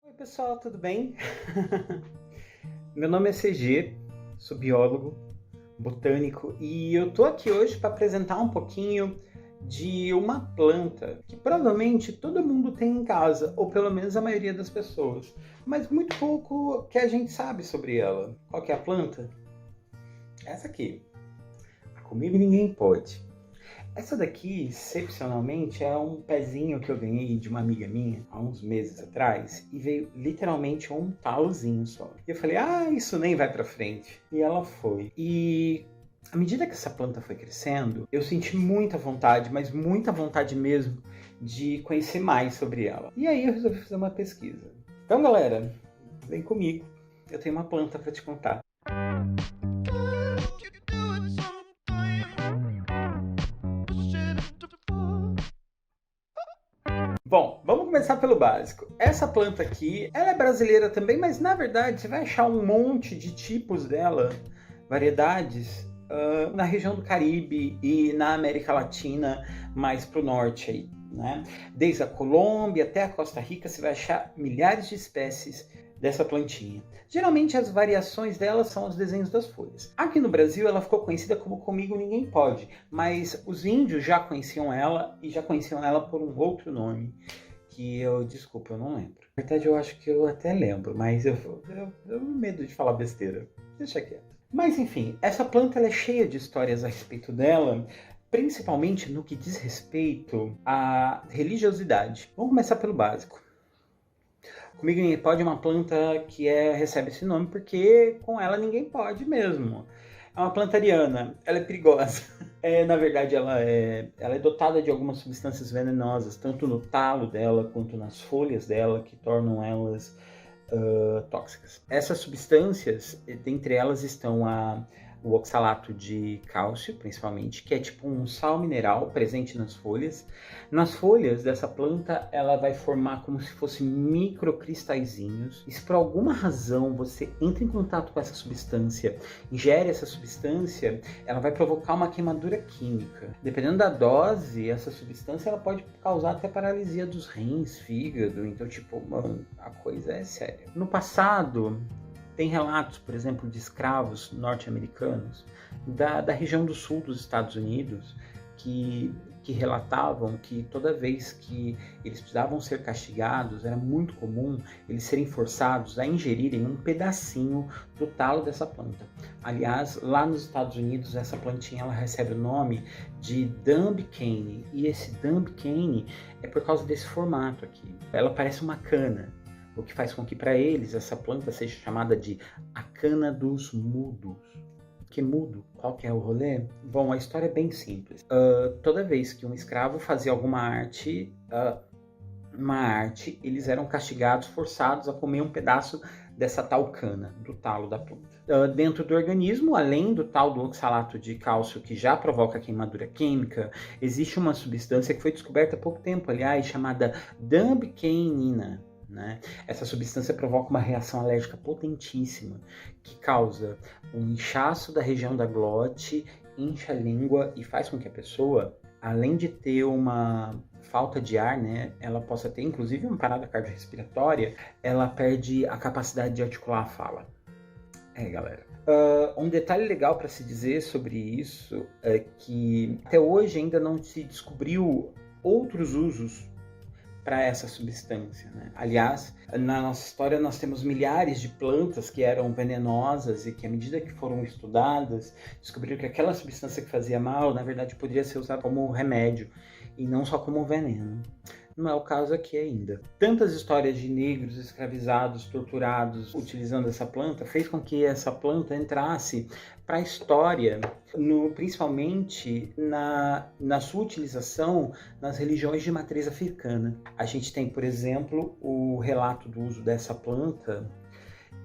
Oi pessoal, tudo bem? Meu nome é CG, sou biólogo, botânico e eu tô aqui hoje para apresentar um pouquinho de uma planta que provavelmente todo mundo tem em casa, ou pelo menos a maioria das pessoas, mas muito pouco que a gente sabe sobre ela. Qual que é a planta? Essa aqui. Comigo ninguém pode. Essa daqui, excepcionalmente, é um pezinho que eu ganhei de uma amiga minha há uns meses atrás e veio literalmente um talozinho só. E eu falei, isso nem vai pra frente. E ela foi. E à medida que essa planta foi crescendo, eu senti muita vontade, mas muita vontade mesmo, de conhecer mais sobre ela. E aí eu resolvi fazer uma pesquisa. Então, galera, vem comigo. Eu tenho uma planta para te contar. Bom, vamos começar pelo básico. Essa planta aqui, ela é brasileira também, mas na verdade você vai achar um monte de tipos dela, variedades, na região do Caribe e na América Latina, mais pro norte aí, né? Desde a Colômbia até a Costa Rica, você vai achar milhares de espécies dessa plantinha. Geralmente as variações dela são os desenhos das folhas. Aqui no Brasil ela ficou conhecida como Comigo Ninguém Pode, mas os índios já conheciam ela e já conheciam ela por um outro nome que desculpa, eu não lembro. Na verdade eu acho que eu até lembro, mas eu tenho medo de falar besteira. Deixa quieto. Mas enfim, essa planta ela é cheia de histórias a respeito dela, principalmente no que diz respeito à religiosidade. Vamos começar pelo básico. Comigo ninguém pode é uma planta que recebe esse nome porque com ela ninguém pode mesmo. É uma planta ariana, ela é perigosa. Na verdade, ela é dotada de algumas substâncias venenosas, tanto no talo dela quanto nas folhas dela, que tornam elas tóxicas. Essas substâncias, dentre elas estão o oxalato de cálcio, principalmente, que é tipo um sal mineral presente nas folhas. Nas folhas dessa planta, ela vai formar como se fossem microcristalzinhos. E se por alguma razão você entra em contato com essa substância, ingere essa substância, ela vai provocar uma queimadura química. Dependendo da dose, essa substância ela pode causar até paralisia dos rins, fígado. Então, tipo, mano, a coisa é séria. No passado, tem relatos, por exemplo, de escravos norte-americanos da região do sul dos Estados Unidos que relatavam que toda vez que eles precisavam ser castigados, era muito comum eles serem forçados a ingerirem um pedacinho do talo dessa planta. Aliás, lá nos Estados Unidos, essa plantinha ela recebe o nome de Dumb Cane, e esse Dumb Cane é por causa desse formato aqui. Ela parece uma cana, o que faz com que para eles essa planta seja chamada de a cana dos mudos. Que mudo? Qual que é o rolê? Bom, a história é bem simples. Toda vez que um escravo fazia alguma arte, eles eram castigados, forçados a comer um pedaço dessa tal cana, do talo da planta. Dentro do organismo, além do tal do oxalato de cálcio que já provoca queimadura química, existe uma substância que foi descoberta há pouco tempo, aliás, chamada dambiquinina. Né? Essa substância provoca uma reação alérgica potentíssima que causa um inchaço da região da glote, incha a língua e faz com que a pessoa, além de ter uma falta de ar, né, ela possa ter inclusive uma parada cardiorrespiratória, ela perde a capacidade de articular a fala. Galera. Um detalhe legal para se dizer sobre isso é que até hoje ainda não se descobriu outros usos para essa substância, né? Aliás, na nossa história nós temos milhares de plantas que eram venenosas e que à medida que foram estudadas, descobriram que aquela substância que fazia mal, na verdade, poderia ser usada como remédio e não só como veneno. Não é o caso aqui ainda. Tantas histórias de negros escravizados, torturados, utilizando essa planta, fez com que essa planta entrasse para a história, principalmente na sua utilização nas religiões de matriz africana. A gente tem, por exemplo, o relato do uso dessa planta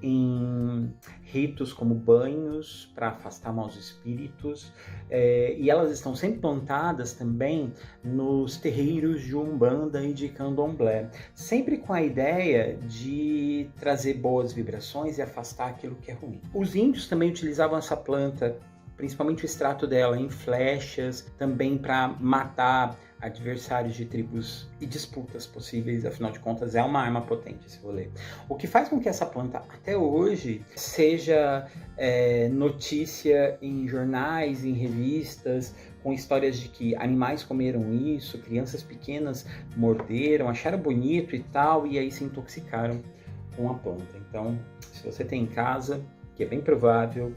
em ritos como banhos para afastar maus espíritos, e elas estão sempre plantadas também nos terreiros de Umbanda e de Candomblé, sempre com a ideia de trazer boas vibrações e afastar aquilo que é ruim. Os índios também utilizavam essa planta principalmente o extrato dela em flechas, também para matar adversários de tribos e disputas possíveis, afinal de contas é uma arma potente esse rolê. O que faz com que essa planta até hoje seja notícia em jornais, em revistas, com histórias de que animais comeram isso, crianças pequenas morderam, acharam bonito e tal, e aí se intoxicaram com a planta. Então, se você tem em casa, que é bem provável,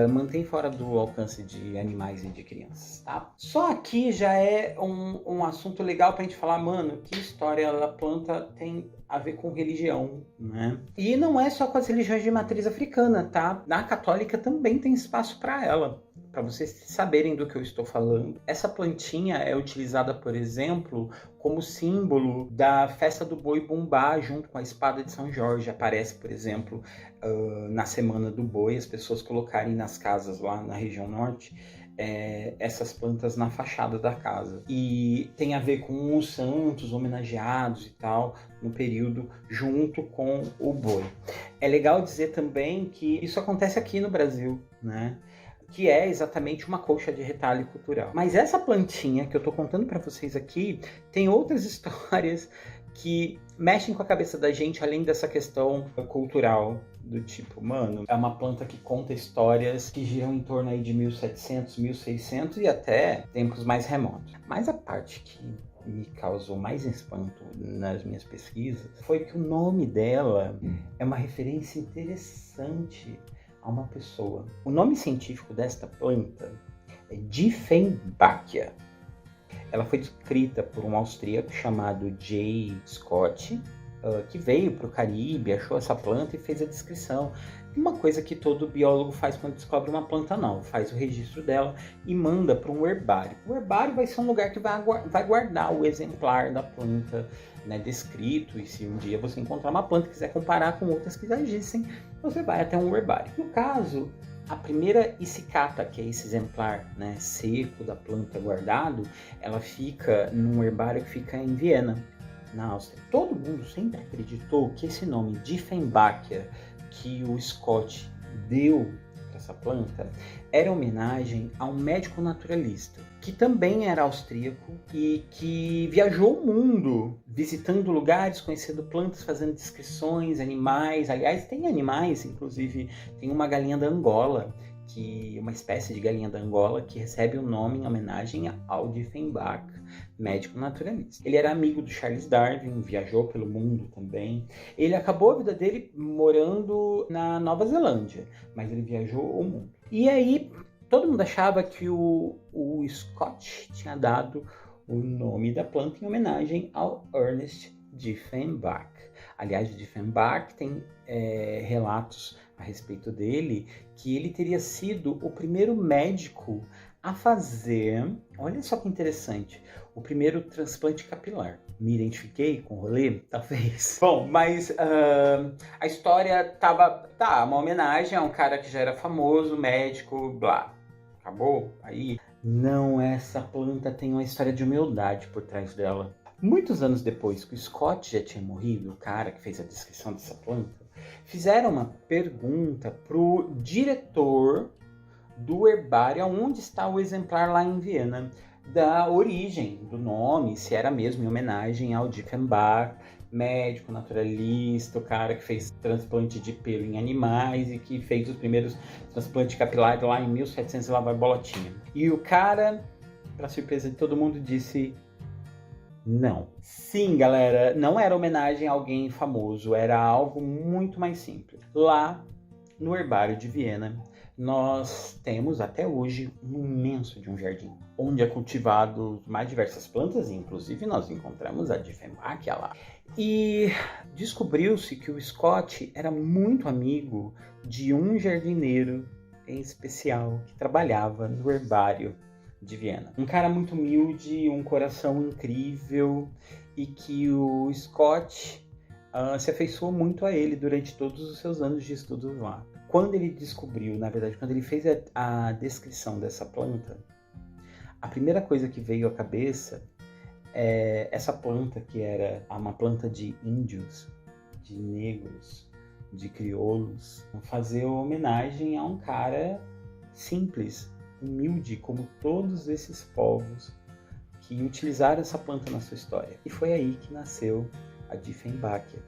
mantém fora do alcance de animais e de crianças, tá? Só aqui já é um assunto legal pra gente falar, mano, que história da planta tem a ver com religião, né? E não é só com as religiões de matriz africana, tá? Na católica também tem espaço para ela, para vocês saberem do que eu estou falando. Essa plantinha é utilizada, por exemplo, como símbolo da festa do boi bumbá, junto com a espada de São Jorge. Aparece, por exemplo, na Semana do Boi, as pessoas colocarem nas casas lá na região norte, essas plantas na fachada da casa. E tem a ver com os santos homenageados e tal, no período junto com o boi. É legal dizer também que isso acontece aqui no Brasil, né? Que é exatamente uma colcha de retalho cultural. Mas essa plantinha que eu tô contando para vocês aqui tem outras histórias que mexem com a cabeça da gente, além dessa questão cultural, do tipo, mano, é uma planta que conta histórias que giram em torno aí de 1700, 1600 e até tempos mais remotos. Mas a parte que me causou mais espanto nas minhas pesquisas foi que o nome dela é uma referência interessante a uma pessoa. O nome científico desta planta é Dieffenbachia. Ela foi descrita por um austríaco chamado J. Scott, que veio para o Caribe, achou essa planta e fez a descrição. Uma coisa que todo biólogo faz quando descobre uma planta nova, faz o registro dela e manda para um herbário. O herbário vai ser um lugar que vai guardar o exemplar da planta, né, descrito, e se um dia você encontrar uma planta e quiser comparar com outras que já existem, você vai até um herbário. No caso, a primeira icicata, que é esse exemplar, né, seco da planta guardado, ela fica num herbário que fica em Viena, na Áustria. Todo mundo sempre acreditou que esse nome Dieffenbachia, que o Scott deu para essa planta, era homenagem a um médico naturalista, que também era austríaco e que viajou o mundo visitando lugares, conhecendo plantas, fazendo descrições, animais. Aliás, tem animais, inclusive tem uma galinha da Angola, uma espécie de galinha da Angola, que recebe o nome em homenagem ao Dieffenbach, médico naturalista. Ele era amigo do Charles Darwin, viajou pelo mundo também. Ele acabou a vida dele morando na Nova Zelândia, mas ele viajou o mundo. E aí, todo mundo achava que o Scott tinha dado o nome da planta em homenagem ao Ernest Dieffenbach. Aliás, o Dieffenbach tem relatos a respeito dele, que ele teria sido o primeiro médico a fazer, olha só que interessante, o primeiro transplante capilar. Me identifiquei com o rolê? Talvez. Bom, mas a história uma homenagem a um cara que já era famoso, médico, blá. Acabou? Aí, não, essa planta tem uma história de humildade por trás dela. Muitos anos depois que o Scott já tinha morrido, o cara que fez a descrição dessa planta, fizeram uma pergunta pro diretor do herbário, onde está o exemplar lá em Viena, da origem do nome, se era mesmo em homenagem ao Dieffenbach, médico naturalista, o cara que fez transplante de pelo em animais e que fez os primeiros transplantes capilares lá em 1700 e lá vai bolotinha. E o cara, para surpresa de todo mundo, disse não. Sim, galera, não era homenagem a alguém famoso, era algo muito mais simples. Lá no herbário de Viena, nós temos até hoje um imenso de um jardim, onde é cultivado mais diversas plantas, e inclusive nós encontramos a Dieffenbachia lá. E descobriu-se que o Scott era muito amigo de um jardineiro em especial que trabalhava no herbário de Viena. Um cara muito humilde, um coração incrível, e que o Scott se afeiçoou muito a ele durante todos os seus anos de estudos lá. Quando ele descobriu, na verdade, quando ele fez a descrição dessa planta, a primeira coisa que veio à cabeça é essa planta, que era uma planta de índios, de negros, de crioulos, fazer homenagem a um cara simples, humilde, como todos esses povos que utilizaram essa planta na sua história. E foi aí que nasceu a Diefenbachia.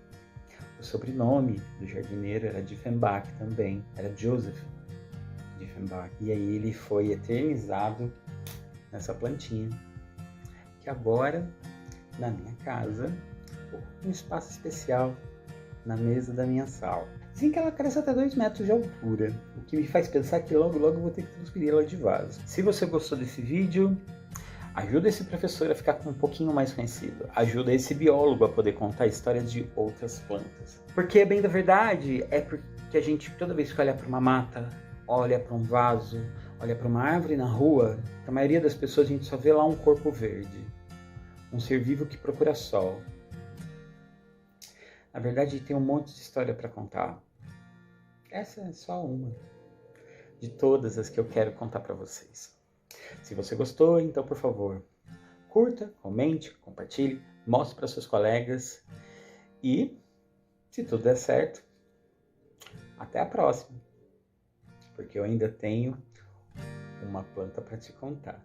O sobrenome do jardineiro era Diefenbach também, era Joseph Diefenbach. E aí ele foi eternizado nessa plantinha, que agora, na minha casa, um espaço especial na mesa da minha sala. Dizem que ela cresce até 2 metros de altura, o que me faz pensar que logo eu vou ter que transferir ela de vaso. Se você gostou desse vídeo, ajuda esse professor a ficar um pouquinho mais conhecido. Ajuda esse biólogo a poder contar a história de outras plantas. Porque, bem da verdade, é porque a gente, toda vez que olha para uma mata, olha para um vaso, olha para uma árvore na rua, a maioria das pessoas a gente só vê lá um corpo verde. Um ser vivo que procura sol. Na verdade, tem um monte de história para contar. Essa é só uma de todas as que eu quero contar para vocês. Se você gostou, então, por favor, curta, comente, compartilhe, mostre para seus colegas e, se tudo der certo, até a próxima, porque eu ainda tenho uma planta para te contar.